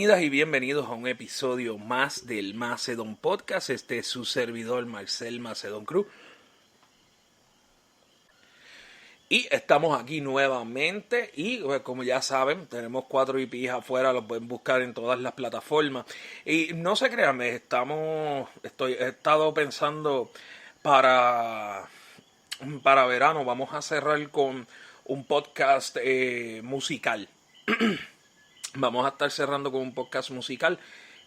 Bienvenidas y bienvenidos a un episodio más del Macedon Podcast. Este es su servidor Marcel Macedon Cruz. Y estamos aquí nuevamente y como ya saben, tenemos 4 EPs afuera, los pueden buscar en todas las plataformas. Y no se crean, he estado pensando para verano, vamos a cerrar con un podcast musical. Vamos a estar cerrando con un podcast musical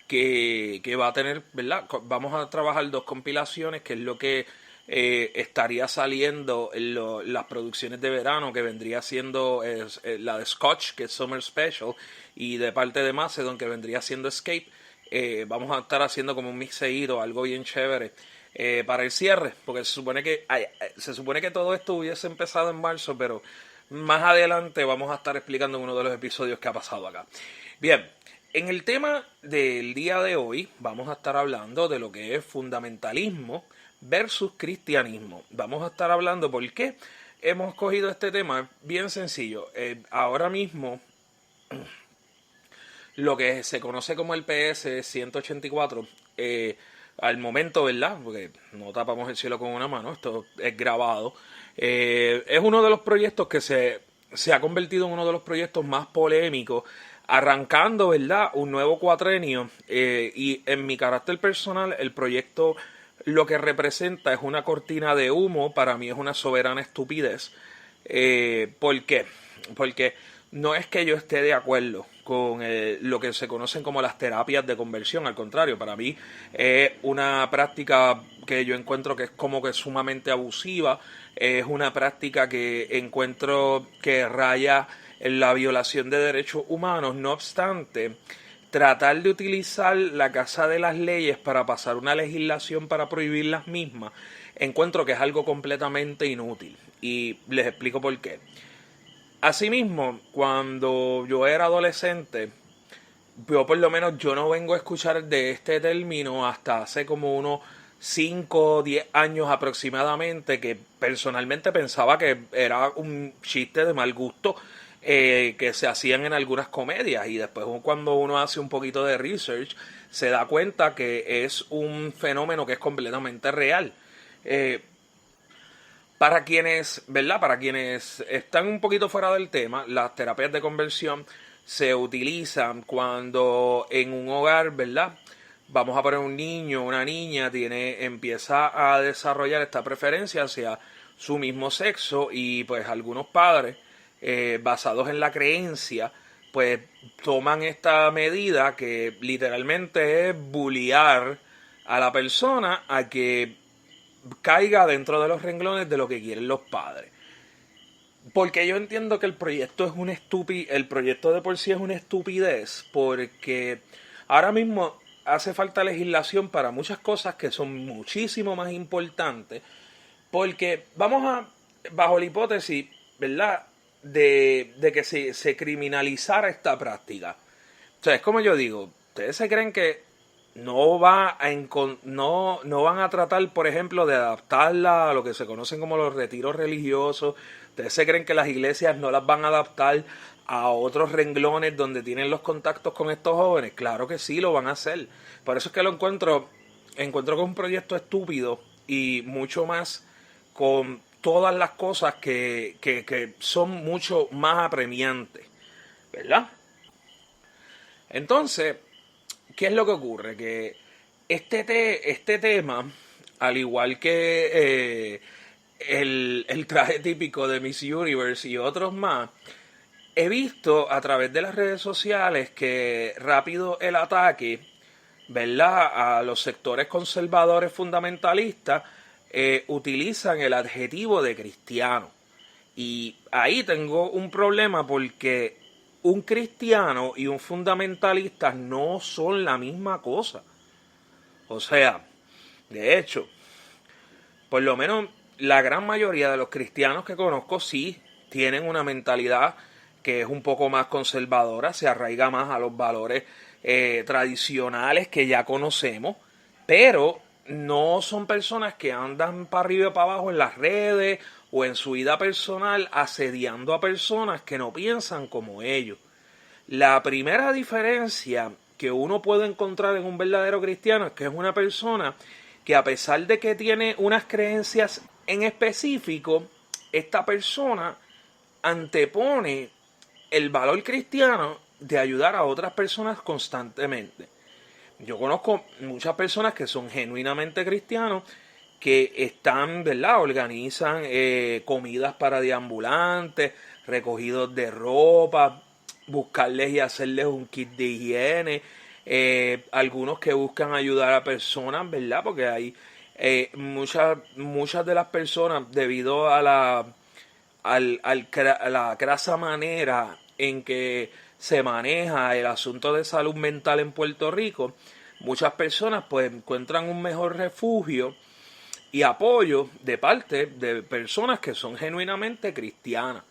que va a tener, ¿verdad? Vamos a trabajar 2 compilaciones, que es lo que estaría saliendo en las producciones de verano, que vendría siendo la de Scotch, que es Summer Special, y de parte de Macedon, que vendría siendo Escape. Vamos a estar haciendo como un mixeíto, algo bien chévere para el cierre, porque se supone que todo esto hubiese empezado en marzo, pero más adelante vamos a estar explicando en uno de los episodios que ha pasado acá. Bien, en el tema del día de hoy vamos a estar hablando de lo que es fundamentalismo versus cristianismo. Vamos a estar hablando por qué hemos cogido este tema. Bien sencillo. Ahora mismo lo que se conoce como el PS 184, al momento, ¿verdad? Porque no tapamos el cielo con una mano, esto es grabado. Es uno de los proyectos que se ha convertido en uno de los proyectos más polémicos, arrancando, ¿verdad?, un nuevo cuatrenio. Y en mi carácter personal, el proyecto lo que representa es una cortina de humo. Para mí es una soberana estupidez. ¿Por qué? Porque no es que yo esté de acuerdo con lo que se conocen como las terapias de conversión. Al contrario, para mí es una práctica que yo encuentro que es como que sumamente abusiva. Es una práctica que encuentro que raya en la violación de derechos humanos. No obstante, tratar de utilizar la casa de las leyes para pasar una legislación para prohibir las mismas, encuentro que es algo completamente inútil. Y les explico por qué. Asimismo, cuando yo era adolescente, yo por lo menos yo no vengo a escuchar de este término hasta hace como unos 5 o 10 años aproximadamente, que personalmente pensaba que era un chiste de mal gusto que se hacían en algunas comedias, y después cuando uno hace un poquito de research se da cuenta que es un fenómeno que es completamente real. Para quienes, ¿verdad? Para quienes están un poquito fuera del tema, las terapias de conversión se utilizan cuando en un hogar, ¿verdad? Vamos a poner un niño, una niña, empieza a desarrollar esta preferencia hacia su mismo sexo, y pues algunos padres, basados en la creencia, pues toman esta medida que literalmente es bullear a la persona a que caiga dentro de los renglones de lo que quieren los padres. Porque yo entiendo que el proyecto el proyecto de por sí es una estupidez, porque ahora mismo hace falta legislación para muchas cosas que son muchísimo más importantes, porque bajo la hipótesis, ¿verdad?, de que se criminalizara esta práctica. O sea, es como yo digo, ustedes se creen que no van a tratar, por ejemplo, de adaptarla a lo que se conocen como los retiros religiosos. Ustedes se creen que las iglesias no las van a adaptar a otros renglones donde tienen los contactos con estos jóvenes. Claro que sí, lo van a hacer. Por eso es que encuentro que es un proyecto estúpido, y mucho más con todas las cosas que son mucho más apremiantes, ¿verdad? Entonces, ¿qué es lo que ocurre? Que este tema, al igual que el traje típico de Miss Universe y otros más, he visto a través de las redes sociales que rápido el ataque, ¿verdad?, a los sectores conservadores fundamentalistas utilizan el adjetivo de cristiano. Y ahí tengo un problema, porque un cristiano y un fundamentalista no son la misma cosa. O sea, de hecho, por lo menos la gran mayoría de los cristianos que conozco sí tienen una mentalidad que es un poco más conservadora, se arraiga más a los valores tradicionales que ya conocemos, pero no son personas que andan para arriba y para abajo en las redes o en su vida personal asediando a personas que no piensan como ellos. La primera diferencia que uno puede encontrar en un verdadero cristiano es que es una persona que, a pesar de que tiene unas creencias en específico, esta persona antepone el valor cristiano de ayudar a otras personas constantemente. Yo conozco muchas personas que son genuinamente cristianos, que están, ¿verdad? Organizan comidas para deambulantes, recogidos de ropa, buscarles y hacerles un kit de higiene, algunos que buscan ayudar a personas, ¿verdad? Porque hay muchas de las personas, debido a a la crasa manera en que se maneja el asunto de salud mental en Puerto Rico, muchas personas pues encuentran un mejor refugio y apoyo de parte de personas que son genuinamente cristianas.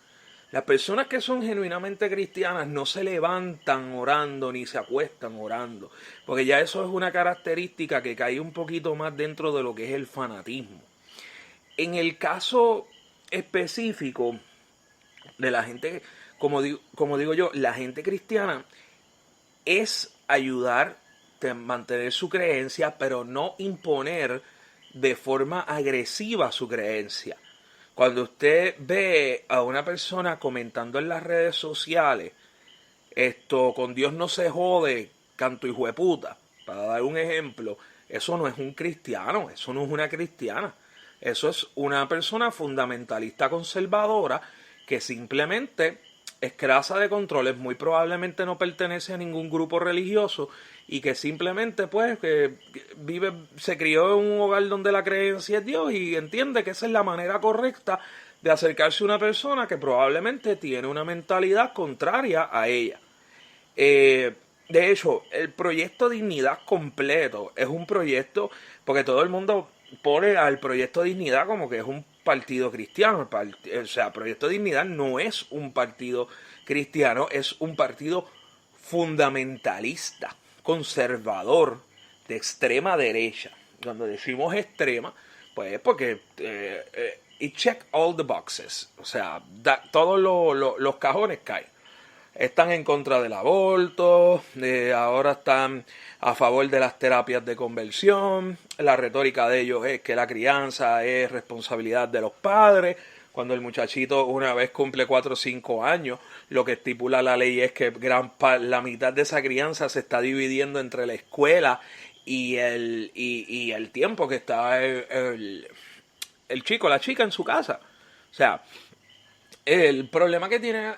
Las personas que son genuinamente cristianas no se levantan orando ni se acuestan orando, porque ya eso es una característica que cae un poquito más dentro de lo que es el fanatismo. En el caso específico de la gente, como digo yo, la gente cristiana es ayudar a mantener su creencia, pero no imponer de forma agresiva su creencia. Cuando usted ve a una persona comentando en las redes sociales, con Dios no se jode, canto hijo de puta, para dar un ejemplo, eso no es un cristiano, eso no es una cristiana. Eso es una persona fundamentalista conservadora que simplemente es crasa de controles, muy probablemente no pertenece a ningún grupo religioso y que simplemente pues que vive, se crió en un hogar donde la creencia es Dios y entiende que esa es la manera correcta de acercarse a una persona que probablemente tiene una mentalidad contraria a ella. De hecho, el proyecto Dignidad completo es un proyecto, porque todo el mundo pone al proyecto Dignidad como que es un partido cristiano. O sea, Proyecto Dignidad no es un partido cristiano, es un partido fundamentalista, conservador, de extrema derecha. Cuando decimos extrema, pues es porque it check all the boxes. O sea, todos los cajones caen. Están en contra del aborto, ahora están a favor de las terapias de conversión. La retórica de ellos es que la crianza es responsabilidad de los padres. Cuando el muchachito una vez cumple 4 o 5 años, lo que estipula la ley es que la mitad de esa crianza se está dividiendo entre la escuela y el tiempo que está el chico, la chica en su casa. O sea, el problema que tiene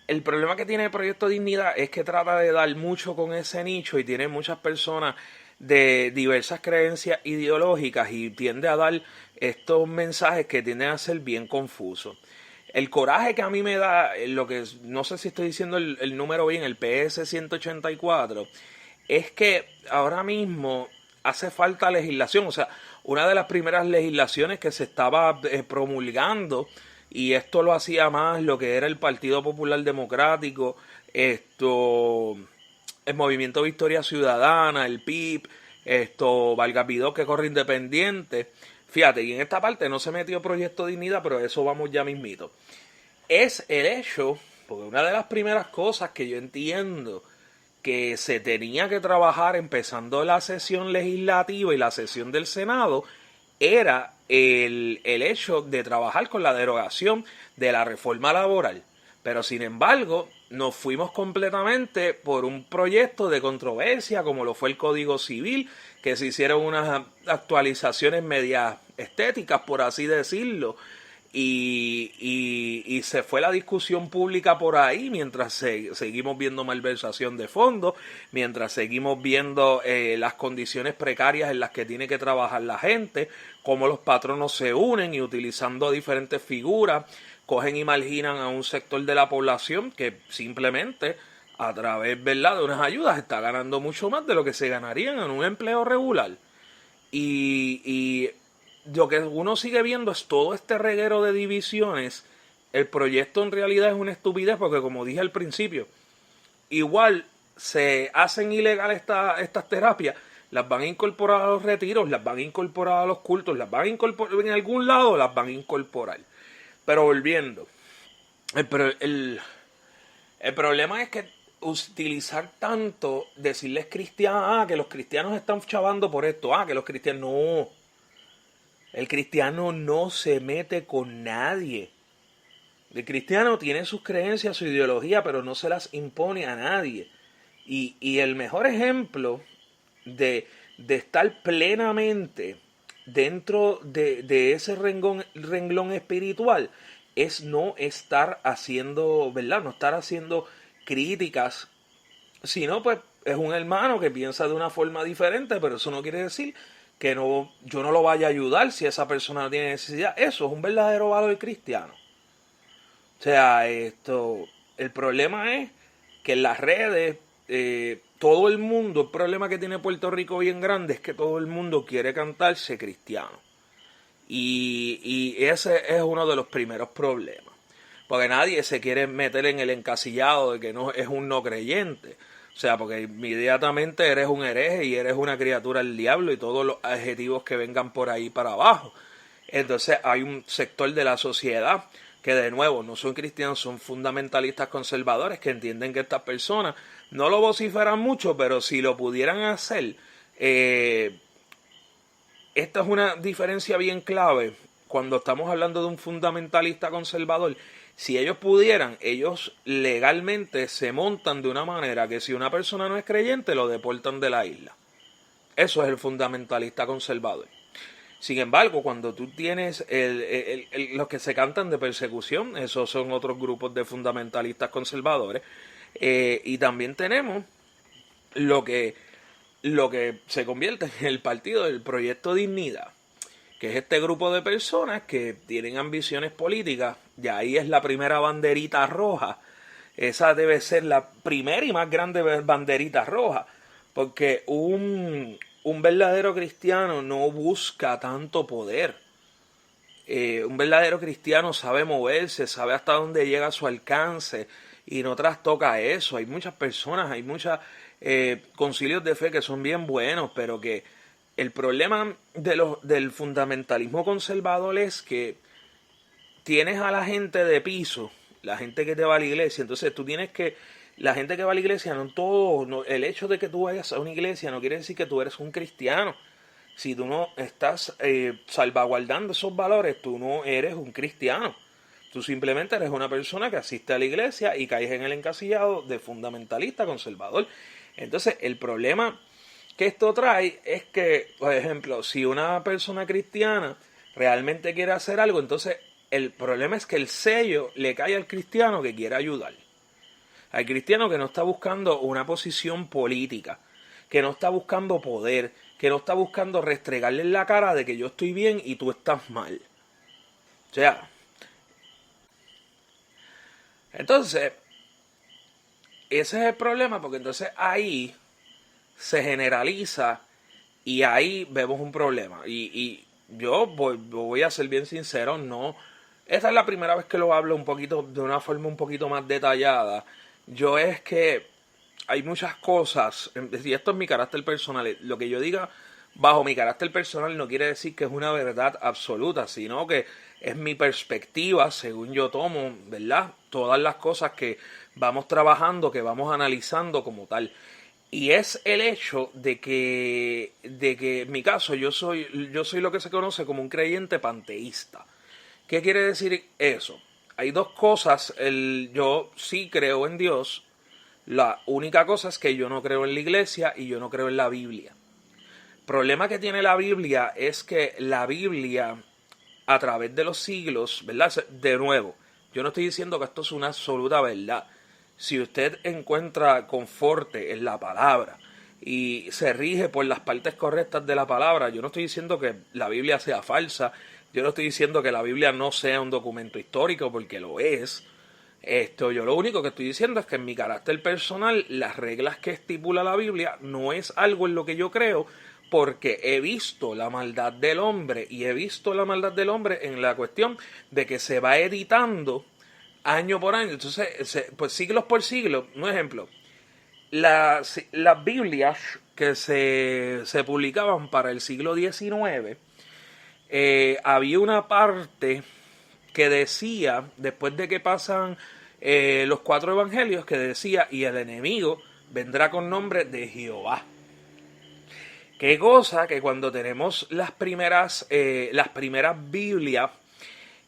el problema que tiene el Proyecto Dignidad es que trata de dar mucho con ese nicho y tiene muchas personas de diversas creencias ideológicas y tiende a dar estos mensajes que tienden a ser bien confusos. El coraje que a mí me da, lo que no sé si estoy diciendo el número bien, el PS 184, es que ahora mismo hace falta legislación. O sea, una de las primeras legislaciones que se estaba promulgando, y esto lo hacía más lo que era el Partido Popular Democrático, el Movimiento Victoria Ciudadana, el PIB, Vargas Vidal, que corre independiente. Fíjate, y en esta parte no se metió Proyecto Dignidad, pero eso vamos ya mismito. Es el hecho, porque una de las primeras cosas que yo entiendo que se tenía que trabajar empezando la sesión legislativa y la sesión del Senado era el hecho de trabajar con la derogación de la reforma laboral. Pero sin embargo, nos fuimos completamente por un proyecto de controversia como lo fue el Código Civil, que se hicieron unas actualizaciones medias estéticas, por así decirlo, y se fue la discusión pública por ahí mientras seguimos viendo malversación de fondos, mientras seguimos viendo las condiciones precarias en las que tiene que trabajar la gente, cómo los patronos se unen y utilizando diferentes figuras cogen y marginan a un sector de la población que simplemente a través, ¿verdad?, de unas ayudas está ganando mucho más de lo que se ganarían en un empleo regular. Y lo que uno sigue viendo es todo este reguero de divisiones. El proyecto en realidad es una estupidez porque, como dije al principio, igual se hacen ilegales estas terapias, las van a incorporar a los retiros, las van a incorporar a los cultos, las van a incorporar en algún lado, las van a incorporar. Pero volviendo, el problema es que utilizar tanto, decirles cristianos, que los cristianos están chavando por esto, que los cristianos, no, el cristiano no se mete con nadie. El cristiano tiene sus creencias, su ideología, pero no se las impone a nadie. Y el mejor ejemplo de estar plenamente dentro de ese renglón espiritual es no estar haciendo, ¿verdad? No estar haciendo críticas, sino pues es un hermano que piensa de una forma diferente, pero eso no quiere decir que no, yo no lo vaya a ayudar si esa persona no tiene necesidad. Eso es un verdadero valor cristiano. O sea, el problema es que en las redes, todo el mundo, el problema que tiene Puerto Rico bien grande es que todo el mundo quiere cantarse cristiano. Y ese es uno de los primeros problemas. Porque nadie se quiere meter en el encasillado de que no es un no creyente. O sea, porque inmediatamente eres un hereje y eres una criatura del diablo y todos los adjetivos que vengan por ahí para abajo. Entonces hay un sector de la sociedad que de nuevo no son cristianos, son fundamentalistas conservadores que entienden que estas personas no lo vociferan mucho, pero si lo pudieran hacer, esta es una diferencia bien clave cuando estamos hablando de un fundamentalista conservador. Si ellos pudieran, ellos legalmente se montan de una manera que si una persona no es creyente, lo deportan de la isla. Eso es el fundamentalista conservador. Sin embargo, cuando tú tienes los que se cantan de persecución, esos son otros grupos de fundamentalistas conservadores, y también tenemos lo que se convierte en el partido del Proyecto Dignidad, que es este grupo de personas que tienen ambiciones políticas, y ahí es la primera banderita roja. Esa debe ser la primera y más grande banderita roja, porque un verdadero cristiano no busca tanto poder. Un verdadero cristiano sabe moverse, sabe hasta dónde llega a su alcance y no trastoca eso. Hay muchas personas, hay muchos concilios de fe que son bien buenos, pero que el problema del fundamentalismo conservador es que tienes a la gente de piso, la gente que te va a la iglesia, entonces tú tienes que, la gente que va a la iglesia, el hecho de que tú vayas a una iglesia no quiere decir que tú eres un cristiano. Si tú no estás salvaguardando esos valores, tú no eres un cristiano. Tú simplemente eres una persona que asiste a la iglesia y caes en el encasillado de fundamentalista conservador. Entonces, el problema que esto trae es que, por ejemplo, si una persona cristiana realmente quiere hacer algo, entonces el problema es que el sello le cae al cristiano que quiere ayudar. Al cristiano que no está buscando una posición política, que no está buscando poder, que no está buscando restregarle en la cara de que yo estoy bien y tú estás mal. O sea, entonces, ese es el problema, porque entonces ahí se generaliza y ahí vemos un problema. Y yo voy a ser bien sincero, no. Esta es la primera vez que lo hablo un poquito, de una forma un poquito más detallada. Yo es que hay muchas cosas, y esto es mi carácter personal, lo que yo diga bajo mi carácter personal no quiere decir que es una verdad absoluta, sino que es mi perspectiva, según yo tomo, ¿verdad? Todas las cosas que vamos trabajando, que vamos analizando como tal. Y es el hecho de que en mi caso yo soy lo que se conoce como un creyente panteísta. ¿Qué quiere decir eso? Hay dos cosas, yo sí creo en Dios, la única cosa es que yo no creo en la iglesia y yo no creo en la Biblia. El problema que tiene la Biblia es que la Biblia, a través de los siglos, ¿verdad? De nuevo, yo no estoy diciendo que esto es una absoluta verdad. Si usted encuentra confort en la palabra y se rige por las partes correctas de la palabra, yo no estoy diciendo que la Biblia sea falsa, yo no estoy diciendo que la Biblia no sea un documento histórico, porque lo es. Yo lo único que estoy diciendo es que en mi carácter personal, las reglas que estipula la Biblia no es algo en lo que yo creo, porque he visto la maldad del hombre, y he visto la maldad del hombre en la cuestión de que se va editando año por año. Entonces, pues siglos por siglos, un ejemplo, las Biblias que se publicaban para el siglo XIX, había una parte que decía, después de que pasan los 4 evangelios que decía, y el enemigo vendrá con nombre de Jehová. Qué cosa que cuando tenemos las primeras Biblias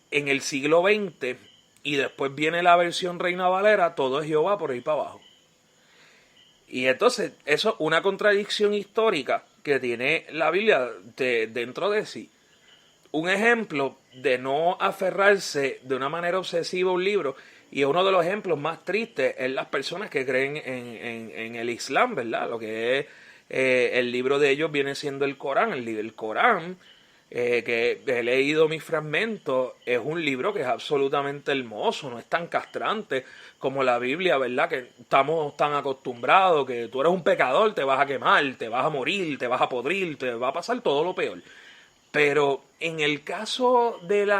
en el siglo XX y después viene la versión Reina Valera, todo es Jehová por ahí para abajo. Y entonces eso es una contradicción histórica que tiene la Biblia dentro de sí. Un ejemplo de no aferrarse de una manera obsesiva a un libro, y uno de los ejemplos más tristes es las personas que creen en el Islam, ¿verdad? Lo que es el libro de ellos viene siendo el Corán. El Corán, que he leído mis fragmentos, es un libro que es absolutamente hermoso, no es tan castrante como la Biblia, ¿verdad? Que estamos tan acostumbrados que tú eres un pecador, te vas a quemar, te vas a morir, te vas a podrir, te va a pasar todo lo peor. Pero en el caso del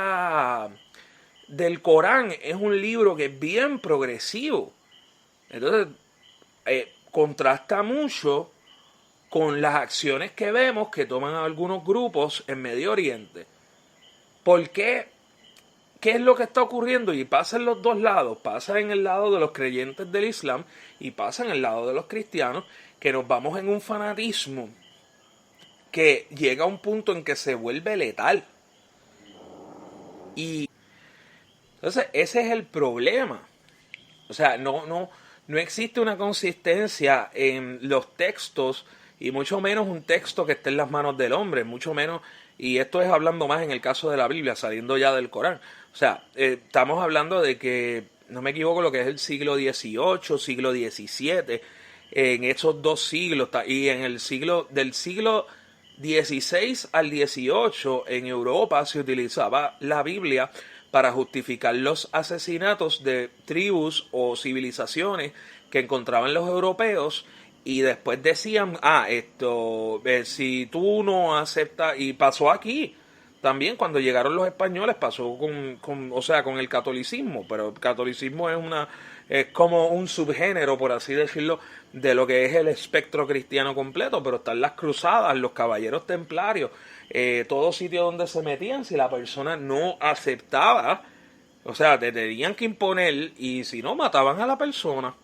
Corán es un libro que es bien progresivo. Entonces, contrasta mucho con las acciones que vemos que toman algunos grupos en Medio Oriente. ¿Por qué? ¿Qué es lo que está ocurriendo? Y pasa en los dos lados. Pasa en el lado de los creyentes del Islam y pasa en el lado de los cristianos, que nos vamos en un fanatismo que llega a un punto en que se vuelve letal. Y entonces ese es el problema. O sea, no existe una consistencia en los textos, y mucho menos un texto que esté en las manos del hombre, mucho menos, y esto es hablando más en el caso de la Biblia, saliendo ya del Corán. O sea, estamos hablando de que, no me equivoco, lo que es el siglo XVIII, siglo XVII, en esos 2 siglos, y en el del siglo XVI al XVIII en Europa se utilizaba la Biblia para justificar los asesinatos de tribus o civilizaciones que encontraban los europeos, y después decían, si tú no aceptas, y pasó aquí también cuando llegaron los españoles, pasó con el catolicismo, pero el catolicismo es como un subgénero, por así decirlo, de lo que es el espectro cristiano completo, pero están las cruzadas, los caballeros templarios, todo sitio donde se metían, si la persona no aceptaba, o sea, te tenían que imponer, y si no, mataban a la persona.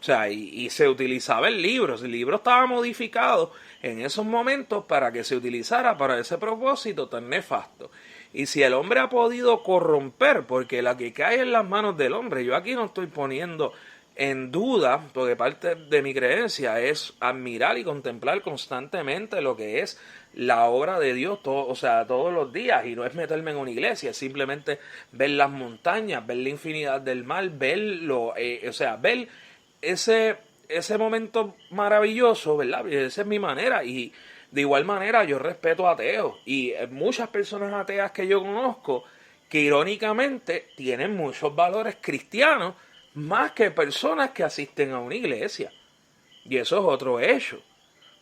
O sea, y se utilizaba el libro estaba modificado en esos momentos para que se utilizara para ese propósito tan nefasto. Y si el hombre ha podido corromper, porque la que cae en las manos del hombre, yo aquí no estoy poniendo en duda, porque parte de mi creencia es admirar y contemplar constantemente lo que es la obra de Dios, todos los días, y no es meterme en una iglesia, es simplemente ver las montañas, ver la infinidad del mar, ver ese momento maravilloso, ¿verdad? Esa es mi manera, y de igual manera yo respeto a ateos, y muchas personas ateas que yo conozco que irónicamente tienen muchos valores cristianos más que personas que asisten a una iglesia, y eso es otro hecho.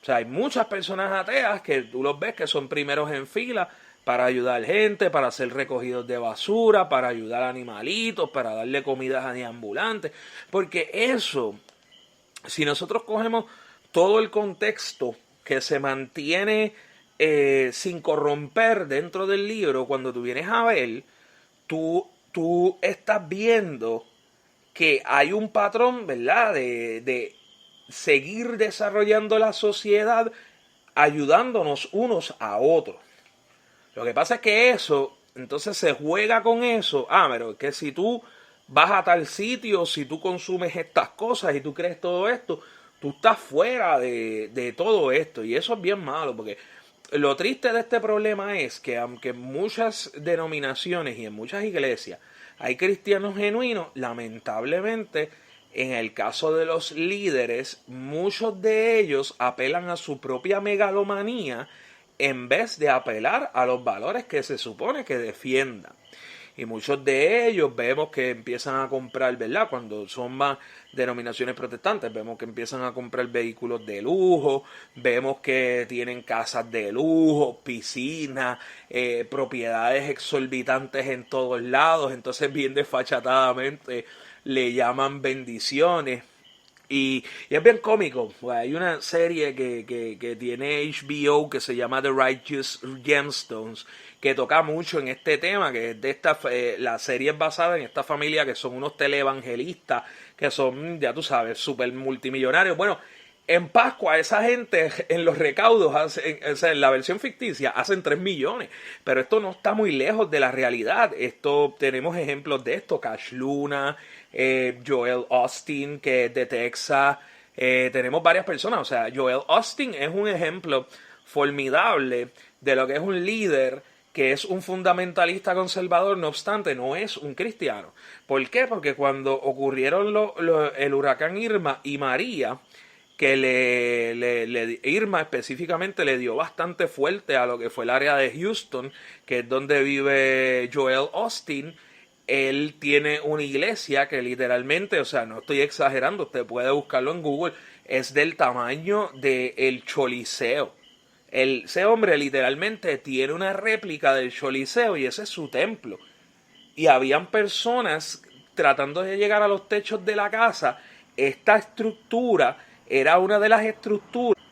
O sea, hay muchas personas ateas que tú los ves que son primeros en fila para ayudar gente, para hacer recogidos de basura, para ayudar a animalitos, para darle comidas a ambulantes. Porque eso, si nosotros cogemos todo el contexto que se mantiene sin corromper dentro del libro, cuando tú vienes a ver, tú estás viendo que hay un patrón, ¿verdad?, de seguir desarrollando la sociedad ayudándonos unos a otros. Lo que pasa es que eso, entonces se juega con eso. Pero es que si tú vas a tal sitio, si tú consumes estas cosas y tú crees todo esto, tú estás fuera de todo esto. Y eso es bien malo, porque lo triste de este problema es que aunque en muchas denominaciones y en muchas iglesias hay cristianos genuinos, lamentablemente en el caso de los líderes, muchos de ellos apelan a su propia megalomanía en vez de apelar a los valores que se supone que defiendan. Y muchos de ellos vemos que empiezan a comprar, ¿verdad? Cuando son más denominaciones protestantes, vemos que empiezan a comprar vehículos de lujo, vemos que tienen casas de lujo, piscinas, propiedades exorbitantes en todos lados, entonces bien desfachatadamente le llaman bendiciones. Y es bien cómico. Hay una serie que tiene HBO que se llama The Righteous Gemstones, que toca mucho en este tema, que es de la serie es basada en esta familia que son unos televangelistas, que son, ya tú sabes, súper multimillonarios. Bueno, en Pascua esa gente en los recaudos, o sea, en la versión ficticia, hacen 3 millones. Pero esto no está muy lejos de la realidad. Tenemos ejemplos de esto. Cash Luna, Joel Austin, que es de Texas. Tenemos varias personas. O sea, Joel Austin es un ejemplo formidable de lo que es un líder que es un fundamentalista conservador, no obstante, no es un cristiano. ¿Por qué? Porque cuando ocurrieron el huracán Irma y María, que Irma específicamente le dio bastante fuerte a lo que fue el área de Houston, que es donde vive Joel Austin. Él tiene una iglesia que literalmente, o sea, no estoy exagerando, usted puede buscarlo en Google, es del tamaño del Choliseo. Ese hombre literalmente tiene una réplica del Choliseo y ese es su templo. Y habían personas tratando de llegar a los techos de la casa. Esta estructura era una de las estructuras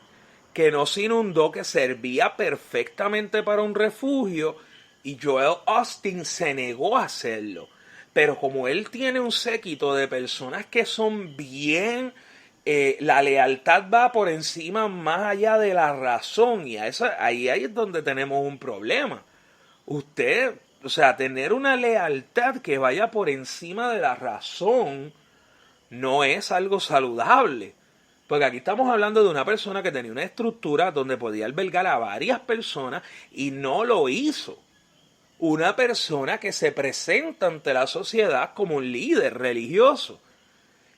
que no se inundó, que servía perfectamente para un refugio, y Joel Austin se negó a hacerlo. Pero como él tiene un séquito de personas que son bien... la lealtad va por encima, más allá de la razón, y ahí es donde tenemos un problema. Usted, o sea, tener una lealtad que vaya por encima de la razón no es algo saludable. Porque aquí estamos hablando de una persona que tenía una estructura donde podía albergar a varias personas y no lo hizo. Una persona que se presenta ante la sociedad como un líder religioso.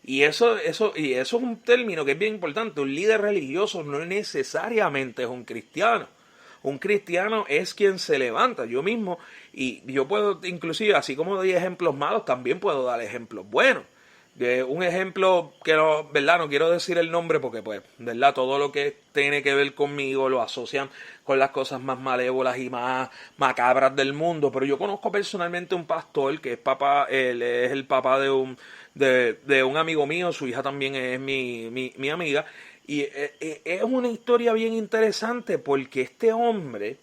Y eso es un término que es bien importante. Un líder religioso no necesariamente es un cristiano. Un cristiano es quien se levanta. Yo mismo, y yo puedo, inclusive, así como doy ejemplos malos, también puedo dar ejemplos buenos. Un ejemplo que no, ¿verdad? No quiero decir el nombre porque, pues, ¿verdad? Todo lo que tiene que ver conmigo lo asocian con las cosas más malévolas y más macabras del mundo. Pero yo conozco personalmente un pastor que es papá, él es el papá de un amigo mío, su hija también es mi amiga. Y es una historia bien interesante porque este hombre...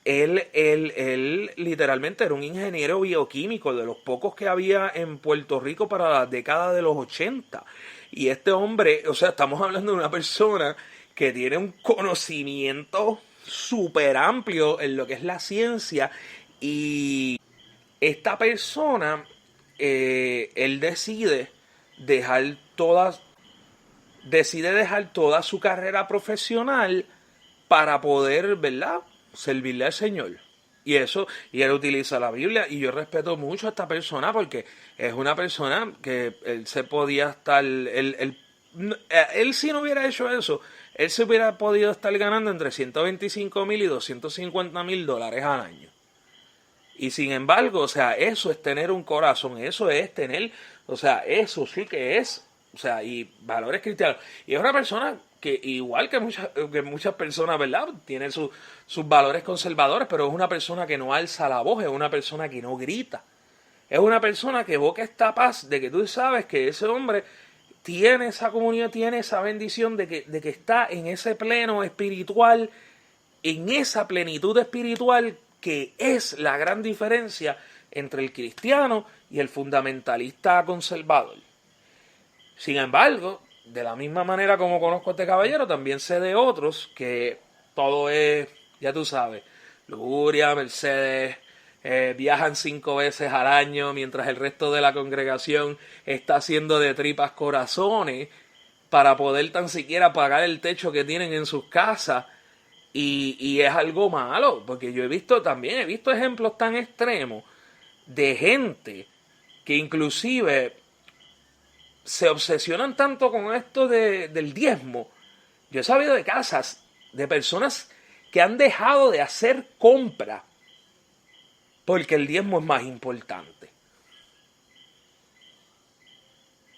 Él literalmente era un ingeniero bioquímico, de los pocos que había en Puerto Rico para la década de los 80. Y este hombre, o sea, estamos hablando de una persona que tiene un conocimiento súper amplio en lo que es la ciencia. Y esta persona, él decide dejar toda su carrera profesional para poder, ¿verdad?, servirle al Señor. Y él utiliza la Biblia, y yo respeto mucho a esta persona porque es una persona que él se podía estar, él si no hubiera hecho eso, él se hubiera podido estar ganando entre 125,000 y 250,000 dólares al año. Y sin embargo, o sea, eso es tener un corazón, eso es tener, o sea, eso sí que es, o sea, y valores cristianos. Y es una persona que igual que muchas personas, ¿verdad?, tiene sus valores conservadores, pero es una persona que no alza la voz, es una persona que no grita. Es una persona que evoca esta paz de que tú sabes que ese hombre tiene esa comunión, tiene esa bendición de que está en ese pleno espiritual, en esa plenitud espiritual que es la gran diferencia entre el cristiano y el fundamentalista conservador. Sin embargo, de la misma manera como conozco a este caballero, también sé de otros que todo es, ya tú sabes, lujuria, Mercedes, viajan 5 veces al año mientras el resto de la congregación está haciendo de tripas corazones para poder tan siquiera pagar el techo que tienen en sus casas. Y es algo malo, porque yo he visto ejemplos tan extremos de gente que inclusive se obsesionan tanto con esto del diezmo. Yo he sabido de casas de personas que han dejado de hacer compra porque el diezmo es más importante.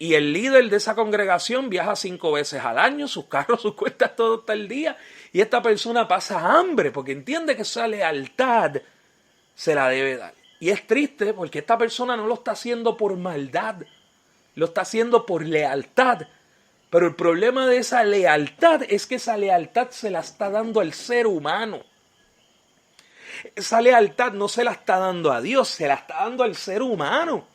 Y el líder de esa congregación viaja 5 veces al año, sus carros, sus cuentas, todo está el día. Y esta persona pasa hambre porque entiende que esa lealtad se la debe dar. Y es triste porque esta persona no lo está haciendo por maldad, lo está haciendo por lealtad. Pero el problema de esa lealtad es que esa lealtad se la está dando al ser humano. esa lealtad no se la está dando a Dios, se la está dando al ser humano.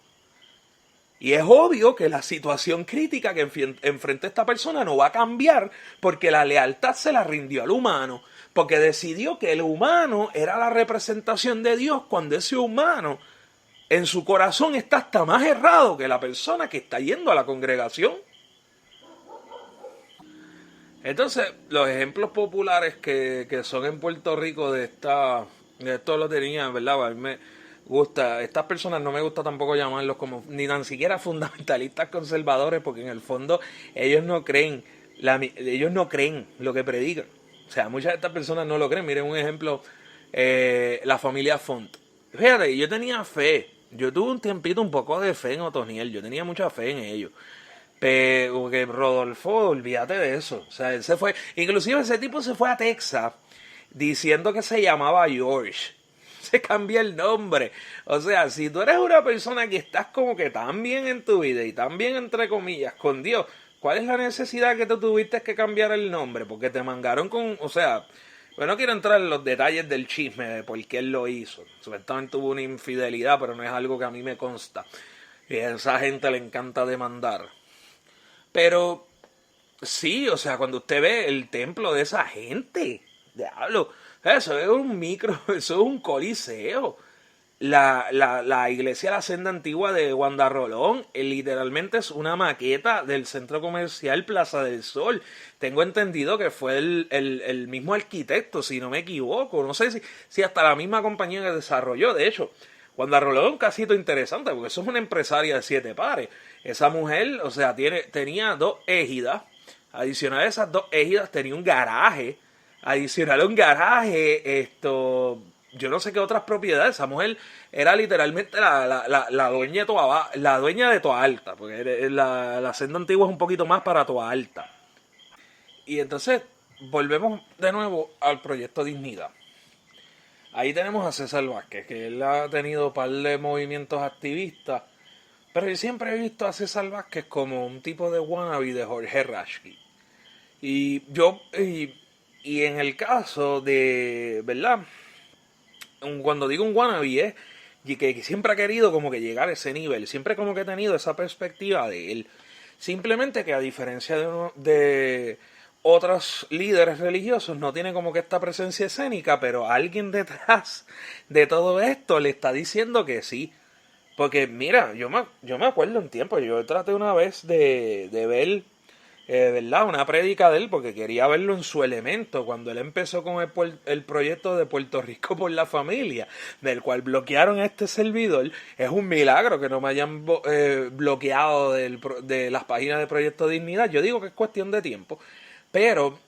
Y es obvio que la situación crítica que enfrenta esta persona no va a cambiar porque la lealtad se la rindió al humano, porque decidió que el humano era la representación de Dios cuando ese humano en su corazón está hasta más errado que la persona que está yendo a la congregación. Entonces, los ejemplos populares que son en Puerto Rico de esto lo tenía, ¿verdad? A mí me gusta, estas personas no me gusta tampoco llamarlos como, ni tan siquiera fundamentalistas conservadores, porque en el fondo ellos no creen lo que predican. O sea, muchas de estas personas no lo creen. Miren un ejemplo, la familia Font. Fíjate, yo tenía fe. Yo tuve un tiempito un poco de fe en Otoniel. Yo tenía mucha fe en ellos. Pero que Rodolfo, olvídate de eso. O sea, él se fue. Inclusive ese tipo se fue a Texas diciendo que se llamaba George. Se cambia el nombre. O sea, si tú eres una persona que estás como que tan bien en tu vida y tan bien entre comillas con Dios, ¿cuál es la necesidad que tú tuviste que cambiar el nombre? Porque te mangaron con, o sea, bueno, no quiero entrar en los detalles del chisme de por qué él lo hizo. Supuestamente tuvo una infidelidad, pero no es algo que a mí me consta. Y a esa gente le encanta demandar. Pero sí, o sea, cuando usted ve el templo de esa gente, diablo, eso es un micro, eso es un coliseo. La iglesia de la senda antigua de Wanda Rolón literalmente es una maqueta del centro comercial Plaza del Sol. Tengo entendido que fue el mismo arquitecto, si no me equivoco. No sé si hasta la misma compañía que desarrolló. De hecho, Wanda Rolón es un casito interesante porque eso es una empresaria de 7 pares. Esa mujer, o sea, tenía 2 égidas. Adicional a esas 2 égidas tenía un garaje. Adicional a un garaje, yo no sé qué otras propiedades. Esa mujer era literalmente la dueña de Toa Alta, porque la senda antigua es un poquito más para Toa Alta. Y entonces volvemos de nuevo al proyecto Dignidad. Ahí tenemos a César Vázquez, que él ha tenido un par de movimientos activistas, pero yo siempre he visto a César Vázquez como un tipo de wannabe de Jorge Rashki. Y en el caso de, ¿verdad? Cuando digo un wannabe es que siempre ha querido como que llegar a ese nivel, siempre como que ha tenido esa perspectiva de él. Simplemente que a diferencia de otros líderes religiosos no tiene como que esta presencia escénica, pero alguien detrás de todo esto le está diciendo que sí. Porque mira, yo me acuerdo un tiempo, yo traté una vez de ver, ¿verdad? Una prédica de él porque quería verlo en su elemento cuando él empezó con el proyecto de Puerto Rico por la familia, del cual bloquearon a este servidor. Es un milagro que no me hayan bloqueado de las páginas de Proyecto Dignidad. Yo digo que es cuestión de tiempo. Pero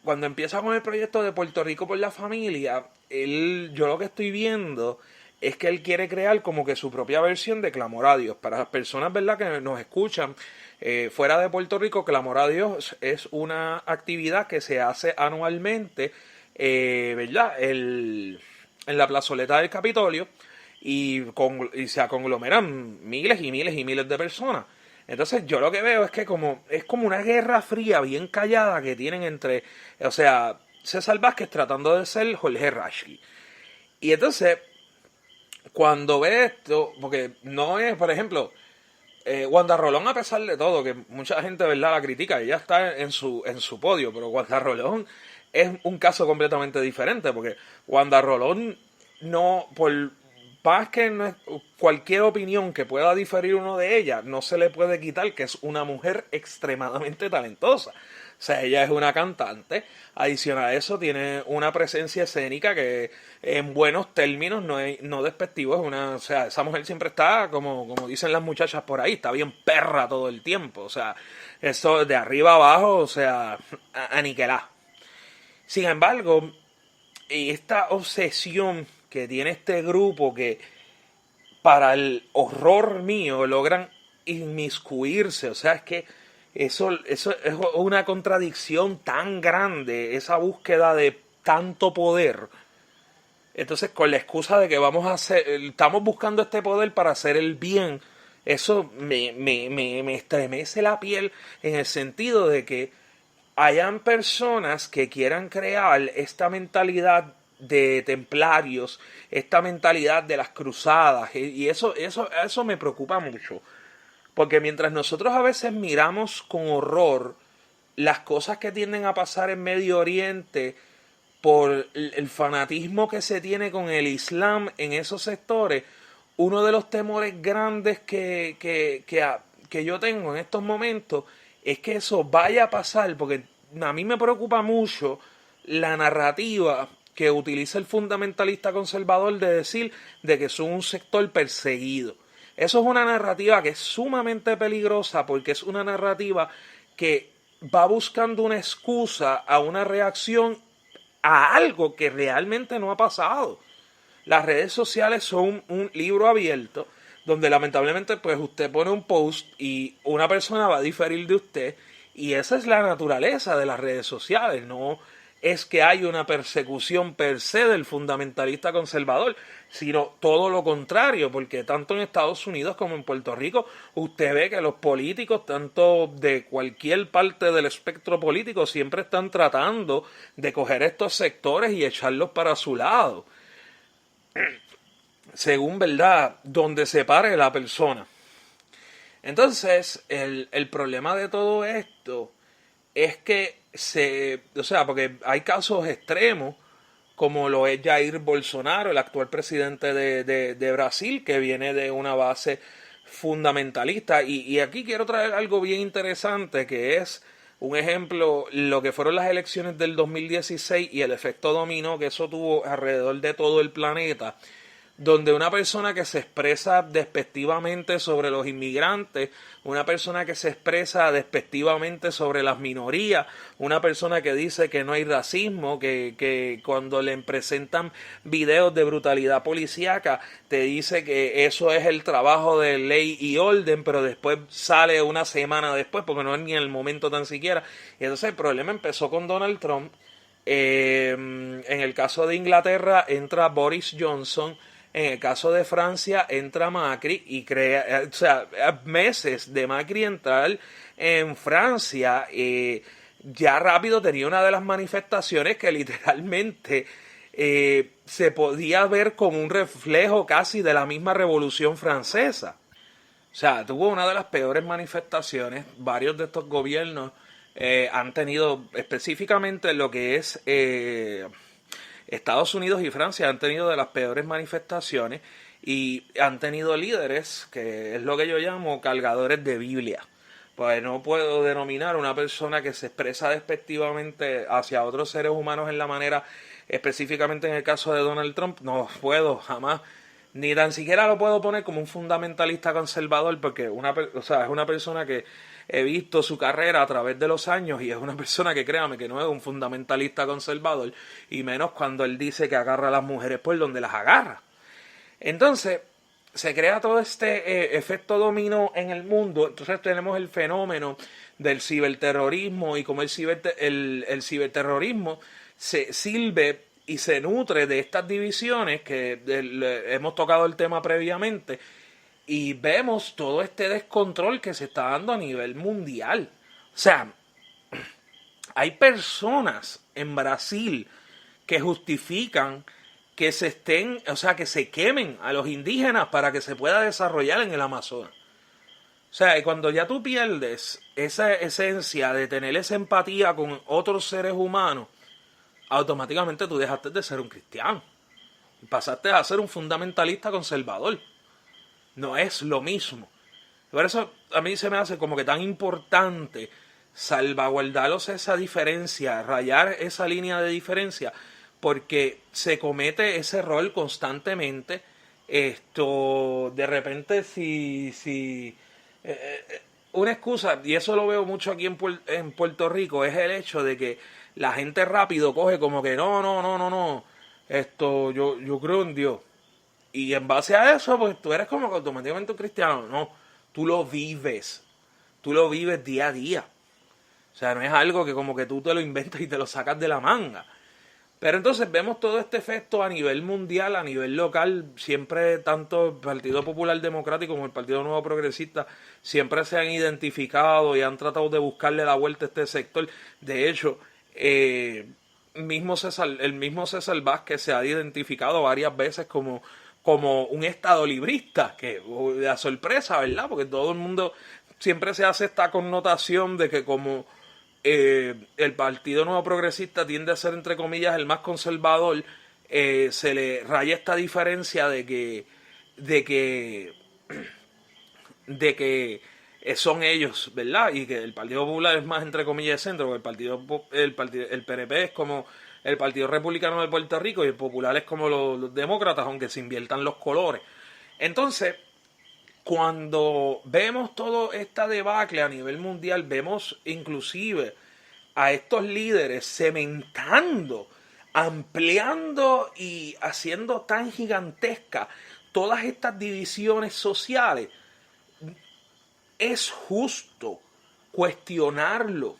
cuando empieza con el proyecto de Puerto Rico por la familia, yo lo que estoy viendo es que él quiere crear como que su propia versión de Clamor a Dios. Para las personas, ¿verdad?, que nos escuchan fuera de Puerto Rico, Clamor a Dios es una actividad que se hace anualmente, ¿verdad?, en la plazoleta del Capitolio y se conglomeran miles y miles y miles de personas. Entonces yo lo que veo es que es como una guerra fría bien callada que tienen entre, o sea, César Vázquez tratando de ser Jorge Rashki. Y entonces, cuando ve esto, porque no es, por ejemplo, Wanda Rolón, a pesar de todo, que mucha gente, ¿verdad?, la critica, ella está en su podio, pero Wanda Rolón es un caso completamente diferente, porque Wanda Rolón no, por más que cualquier opinión que pueda diferir uno de ella, no se le puede quitar que es una mujer extremadamente talentosa. O sea, ella es una cantante. Adicional a eso, tiene una presencia escénica que en buenos términos no despectivo. O sea, esa mujer siempre está, como dicen las muchachas por ahí, está bien perra todo el tiempo. O sea, eso de arriba abajo, o sea, aniquilá. Sin embargo, esta obsesión que tiene este grupo que para el horror mío logran inmiscuirse, o sea, es que eso es una contradicción tan grande, esa búsqueda de tanto poder. Entonces, con la excusa de que estamos buscando este poder para hacer el bien, eso me estremece la piel en el sentido de que hayan personas que quieran crear esta mentalidad de templarios, esta mentalidad de las cruzadas, y eso me preocupa mucho, porque mientras nosotros a veces miramos con horror las cosas que tienden a pasar en Medio Oriente por el fanatismo que se tiene con el Islam en esos sectores, uno de los temores grandes que yo tengo en estos momentos es que eso vaya a pasar, porque a mí me preocupa mucho la narrativa que utiliza el fundamentalista conservador de decir de que son un sector perseguido. Eso es una narrativa que es sumamente peligrosa porque es una narrativa que va buscando una excusa a una reacción a algo que realmente no ha pasado. Las redes sociales son un libro abierto donde lamentablemente pues usted pone un post y una persona va a diferir de usted, y esa es la naturaleza de las redes sociales. No es que hay una persecución per se del fundamentalista conservador, sino todo lo contrario, porque tanto en Estados Unidos como en Puerto Rico usted ve que los políticos, tanto de cualquier parte del espectro político, siempre están tratando de coger estos sectores y echarlos para su lado, según, ¿verdad?, donde se pare la persona. Entonces, el problema de todo esto es que porque hay casos extremos, como lo es Jair Bolsonaro, el actual presidente de Brasil, que viene de una base fundamentalista. Y aquí quiero traer algo bien interesante, que es un ejemplo, lo que fueron las elecciones del 2016 y el efecto dominó que eso tuvo alrededor de todo el planeta, donde una persona que se expresa despectivamente sobre los inmigrantes, una persona que se expresa despectivamente sobre las minorías, una persona que dice que no hay racismo, que cuando le presentan videos de brutalidad policíaca, te dice que eso es el trabajo de ley y orden, pero después sale una semana después, porque no es ni en el momento tan siquiera. Y entonces el problema empezó con Donald Trump. En el caso de Inglaterra entra Boris Johnson. En el caso de Francia entra Macri y crea, meses de Macri entrar en Francia, ya rápido tenía una de las manifestaciones que literalmente se podía ver como un reflejo casi de la misma Revolución Francesa. O sea, tuvo una de las peores manifestaciones. Varios de estos gobiernos han tenido, específicamente lo que es Estados Unidos y Francia, han tenido de las peores manifestaciones y han tenido líderes que es lo que yo llamo cargadores de Biblia. Pues no puedo denominar a una persona que se expresa despectivamente hacia otros seres humanos en la manera, específicamente en el caso de Donald Trump, no puedo jamás, ni tan siquiera lo puedo poner como un fundamentalista conservador, porque es una persona que he visto su carrera a través de los años y es una persona que, créame, que no es un fundamentalista conservador, y menos cuando él dice que agarra a las mujeres por donde las agarra. Entonces se crea todo este efecto dominó en el mundo. Entonces tenemos el fenómeno del ciberterrorismo y cómo el ciberterrorismo se sirve y se nutre de estas divisiones que hemos tocado el tema previamente, y vemos todo este descontrol que se está dando a nivel mundial. O sea, hay personas en Brasil que justifican que que se quemen a los indígenas para que se pueda desarrollar en el Amazonas. O sea, y cuando ya tú pierdes esa esencia de tener esa empatía con otros seres humanos, automáticamente tú dejaste de ser un cristiano y pasaste a ser un fundamentalista conservador. No es lo mismo. Por eso a mí se me hace como que tan importante salvaguardaros esa diferencia, rayar esa línea de diferencia, porque se comete ese error constantemente. De repente una excusa, y eso lo veo mucho aquí en Puerto Rico, es el hecho de que la gente rápido coge como que no, yo creo en Dios. Y en base a eso, pues tú eres como que automáticamente un cristiano. No, tú lo vives día a día. O sea, no es algo que como que tú te lo inventas y te lo sacas de la manga. Pero entonces vemos todo este efecto a nivel mundial, a nivel local. Siempre tanto el Partido Popular Democrático como el Partido Nuevo Progresista siempre se han identificado y han tratado de buscarle la vuelta a este sector. De hecho, el mismo César Vázquez se ha identificado varias veces como un estado librista, que la sorpresa, ¿verdad? Porque todo el mundo siempre se hace esta connotación de que como el Partido Nuevo Progresista tiende a ser, entre comillas, el más conservador, se le raya esta diferencia de que son ellos, ¿verdad? Y que el Partido Popular es más, entre comillas, de centro, porque el PNP es como el Partido Republicano de Puerto Rico y el Popular es como los demócratas, aunque se inviertan los colores. Entonces, cuando vemos toda esta debacle a nivel mundial, vemos inclusive a estos líderes cementando, ampliando y haciendo tan gigantesca todas estas divisiones sociales. Es justo cuestionarlo.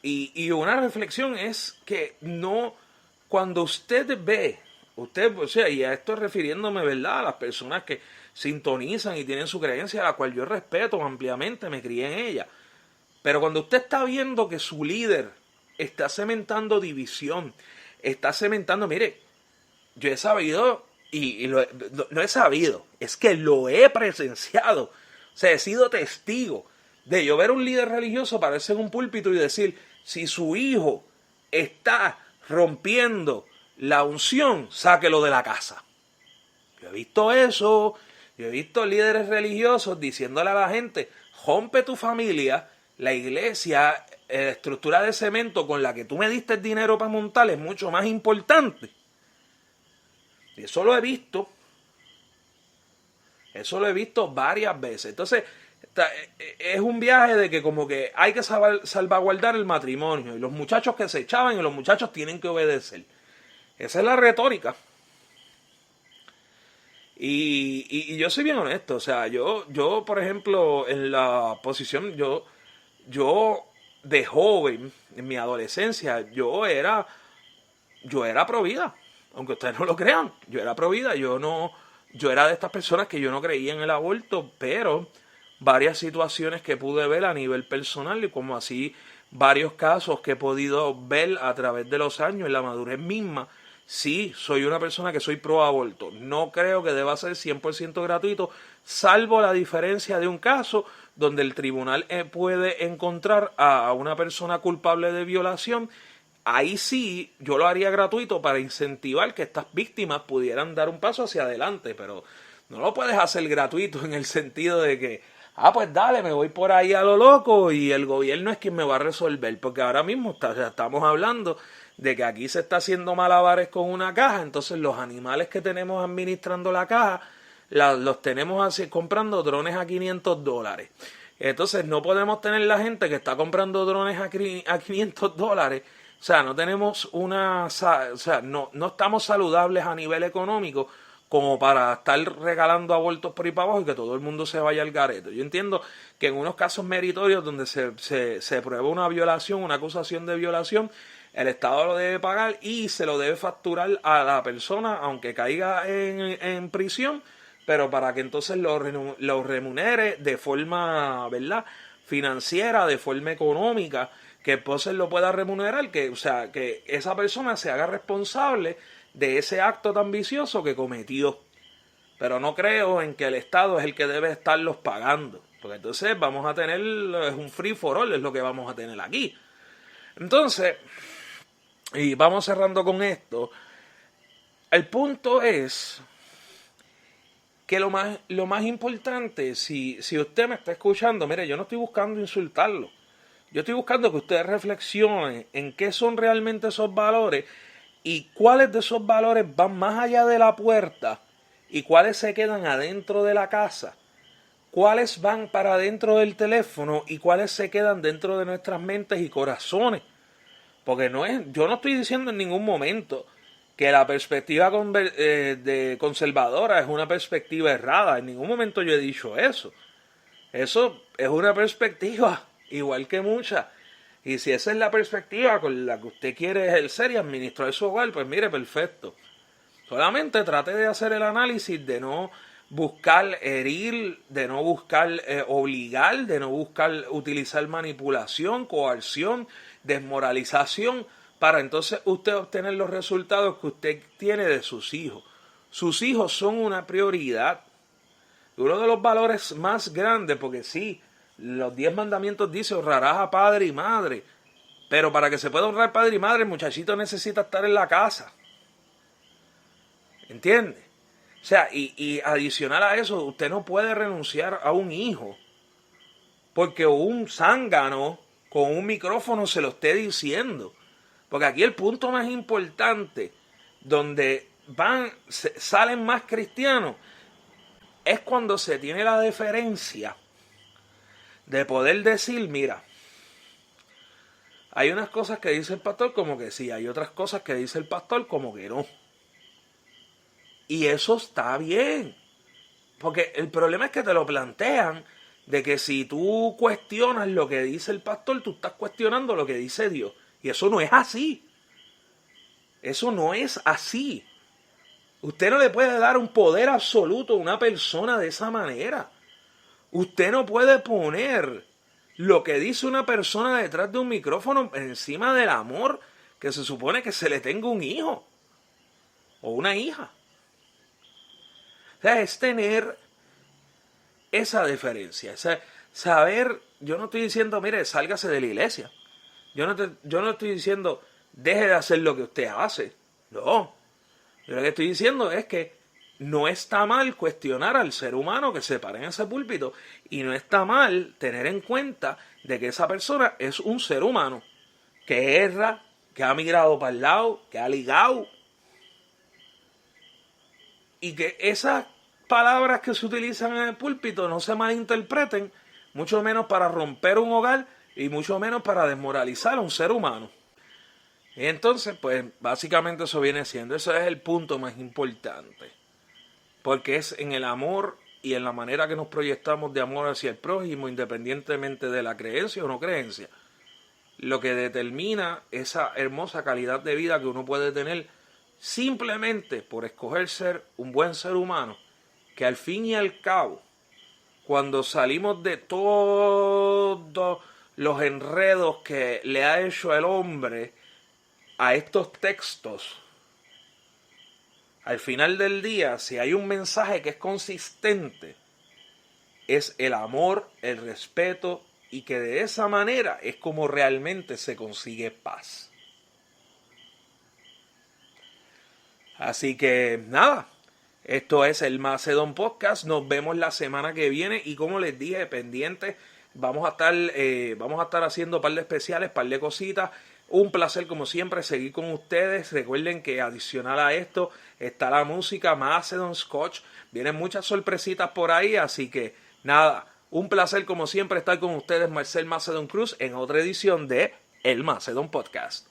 Y una reflexión es que no, cuando usted ve, o sea, y a esto refiriéndome, ¿verdad?, a las personas que sintonizan y tienen su creencia, a la cual yo respeto ampliamente, me crié en ella. Pero cuando usted está viendo que su líder está cementando división, está cementando, mire, yo he sabido, no he sabido, es que lo he presenciado, o sea, he sido testigo de yo ver un líder religioso pararse en un púlpito y decir, si su hijo está rompiendo la unción, sáquelo de la casa. Yo he visto eso, yo he visto líderes religiosos diciéndole a la gente, rompe tu familia, la iglesia, la estructura de cemento con la que tú me diste el dinero para montar es mucho más importante. Y eso lo he visto. Eso lo he visto varias veces. Entonces, es un viaje de que como que hay que salvaguardar el matrimonio. Y los muchachos que se echaban y los muchachos tienen que obedecer. Esa es la retórica. Y yo soy bien honesto. O sea, yo por ejemplo, en la posición, yo de joven, en mi adolescencia, yo era pro vida. Aunque ustedes no lo crean, yo era pro vida. Yo era de estas personas que yo no creía en el aborto, pero varias situaciones que pude ver a nivel personal y como así varios casos que he podido ver a través de los años en la madurez misma, sí, soy una persona que soy pro aborto. No creo que deba ser 100% gratuito, salvo la diferencia de un caso donde el tribunal puede encontrar a una persona culpable de violación. Ahí sí, yo lo haría gratuito para incentivar que estas víctimas pudieran dar un paso hacia adelante, pero no lo puedes hacer gratuito en el sentido de que, pues dale, me voy por ahí a lo loco y el gobierno es quien me va a resolver, porque ahora mismo estamos hablando de que aquí se está haciendo malabares con una caja, entonces los animales que tenemos administrando la caja, los tenemos así, comprando drones a $500. Entonces no podemos tener la gente que está comprando drones a $500. O sea, no tenemos no estamos saludables a nivel económico como para estar regalando abortos por ahí para abajo y que todo el mundo se vaya al garete. Yo entiendo que en unos casos meritorios donde se prueba una violación, una acusación de violación, el Estado lo debe pagar y se lo debe facturar a la persona, aunque caiga en prisión, pero para que entonces lo remunere de forma, ¿verdad?, financiera, de forma económica, que entonces lo pueda remunerar, que esa persona se haga responsable de ese acto tan vicioso que cometió. Pero no creo en que el Estado es el que debe estarlos pagando, porque entonces vamos a tener un free for all, es lo que vamos a tener aquí. Entonces, y vamos cerrando con esto, el punto es que lo más importante, si usted me está escuchando, mire, yo no estoy buscando insultarlo. Yo estoy buscando que ustedes reflexionen en qué son realmente esos valores y cuáles de esos valores van más allá de la puerta y cuáles se quedan adentro de la casa, cuáles van para dentro del teléfono y cuáles se quedan dentro de nuestras mentes y corazones. Porque yo no estoy diciendo en ningún momento que la perspectiva conservadora es una perspectiva errada. En ningún momento yo he dicho eso. Eso es una perspectiva igual que muchas. Y si esa es la perspectiva con la que usted quiere ejercer y administrar su hogar, pues mire, perfecto. Solamente trate de hacer el análisis de no buscar herir, de no buscar obligar, de no buscar utilizar manipulación, coerción, desmoralización para entonces usted obtener los resultados que usted tiene de sus hijos. Sus hijos son una prioridad. Uno de los valores más grandes, porque sí, los 10 mandamientos dicen honrarás a padre y madre, pero para que se pueda honrar padre y madre, el muchachito necesita estar en la casa. ¿Entiende? O sea, y adicional a eso, usted no puede renunciar a un hijo porque un zángano con un micrófono se lo esté diciendo. Porque aquí el punto más importante, donde salen más cristianos, es cuando se tiene la deferencia de poder decir, mira, hay unas cosas que dice el pastor como que sí, hay otras cosas que dice el pastor como que no. Y eso está bien. Porque el problema es que te lo plantean de que si tú cuestionas lo que dice el pastor, tú estás cuestionando lo que dice Dios. Y eso no es así. Eso no es así. Usted no le puede dar un poder absoluto a una persona de esa manera. Usted no puede poner lo que dice una persona detrás de un micrófono encima del amor que se supone que se le tenga un hijo o una hija. O sea, es tener esa deferencia, saber, yo no estoy diciendo, mire, sálgase de la iglesia. Yo no estoy diciendo, deje de hacer lo que usted hace. No. Yo lo que estoy diciendo es que no está mal cuestionar al ser humano que se para en ese púlpito y no está mal tener en cuenta de que esa persona es un ser humano que erra, que ha migrado para el lado, que ha ligado y que esas palabras que se utilizan en el púlpito no se malinterpreten, mucho menos para romper un hogar y mucho menos para desmoralizar a un ser humano. Y entonces, pues, básicamente eso viene siendo, eso es el punto más importante. Porque es en el amor y en la manera que nos proyectamos de amor hacia el prójimo, independientemente de la creencia o no creencia, lo que determina esa hermosa calidad de vida que uno puede tener simplemente por escoger ser un buen ser humano, que al fin y al cabo, cuando salimos de todos los enredos que le ha hecho el hombre a estos textos, al final del día, si hay un mensaje que es consistente, es el amor, el respeto, y que de esa manera es como realmente se consigue paz. Así que nada, esto es el Macedon Podcast. Nos vemos la semana que viene y como les dije, pendientes, vamos a estar haciendo un par de especiales, un par de cositas. Un placer como siempre seguir con ustedes. Recuerden que adicional a esto está la música Macedon Scotch. Vienen muchas sorpresitas por ahí, así que nada, un placer como siempre estar con ustedes, Marcel Macedon Cruz, en otra edición de El Macedon Podcast.